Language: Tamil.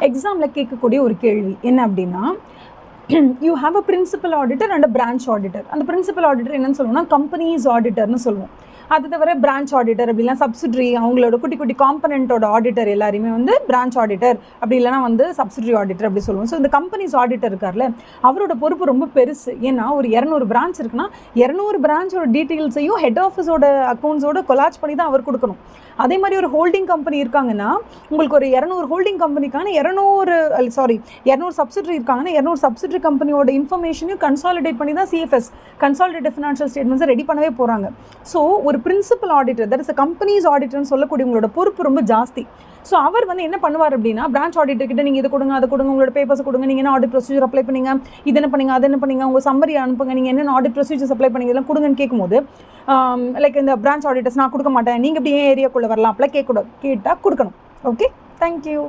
எக்ஸாமில் கேட்கக்கூடிய ஒரு கேள்வி என்ன அப்படின்னா, you have a principal auditor and a branch auditor. அந்த பிரின்சிபல் ஆடிட்டர் என்னன்னு சொல்லுவோம்னா கம்பெனிஸ் ஆடிட்டர்னு சொல்லுவோம். அது தவிர பிரான்ச் ஆடிட்டர் அப்படிலாம் சப்சிட்ரி அவங்களோட குட்டி குட்டி காம்பனண்ட்டோட ஆடிட்டர் எல்லாருமே வந்து பிரான்ச் ஆடிட்டர், அப்படி இல்லைனா வந்து சப்சிட்ரி ஆடிட்டர் அப்படி சொல்லுவோம். ஸோ இந்த கம்பெனிஸ் ஆடிட்டர் இருக்கார்ல, அவரோட பொறுப்பு ரொம்ப பெருசு. ஏன்னா ஒரு 200 பிரான்ச் இருக்குன்னா 200 பிரான்ச்சோட டீட்டெயில்ஸையும் ஹெட் ஆஃபீஸோட அக்கௌண்ட்ஸோட கொலாச் பண்ணி தான் அவர் கொடுக்கணும். அதே மாதிரி ஒரு ஹோல்டிங் கம்பெனி இருக்காங்கன்னா உங்களுக்கு ஒரு 200 ஹோல்டிங் கம்பெனிக்கான 200 சப்சிட்ரி இருக்காங்கன்னா 200 சப்சிட்ரி கம்பெனியோட இன்ஃபர்மேஷனையும் கன்சாலிடேட் பண்ணி தான் சிஎஃப்எஸ் கன்சாலிடேட்டட் ஃபினான்ஷியல் ஸ்டேட்மெண்ட்ஸை ரெடி பண்ணவே போகிறாங்க. ஸோ ஒரு principal auditor, that is a companies ஆடிட்டர்னு சொல்லக்கூடிய உங்களோட பொறுப்பு ரொம்ப ஜாஸ்தி. ஸோ அவர் வந்து என்ன பண்ணுவார் அப்படின்னா, பிரான்ச் ஆடிட்டர் கிட்ட நீங்கள் இதை கொடுங்க அதை கொடுங்க, உங்களோட பேப்பர்ஸ் கொடுங்க, நீங்கள் என்ன ஆடிட் ப்ரொசீஜர் அப்ளை பண்ணீங்க, இது என்ன பண்ணீங்க அது என்ன பண்ணீங்க, உங்கள் சம்மரி அனுப்புங்க, நீங்கள் என்னென்ன ஆடிட் ப்ரொசீஜர்ஸ் அப்ளை பண்ணீங்க இதெல்லாம் கொடுங்கன்னு கேட்கும்போது லைக் இந்த பிரான்ச் ஆடிட்டர்ஸ் நான் கொடுக்க மாட்டேன், நீங்கள் எப்படி ஏன் ஏரியாக்குள்ளே வரலாம் அப்படிலாம் கேட்கக்கூடாது. கேட்டால் கொடுக்கணும். Okay, thank you.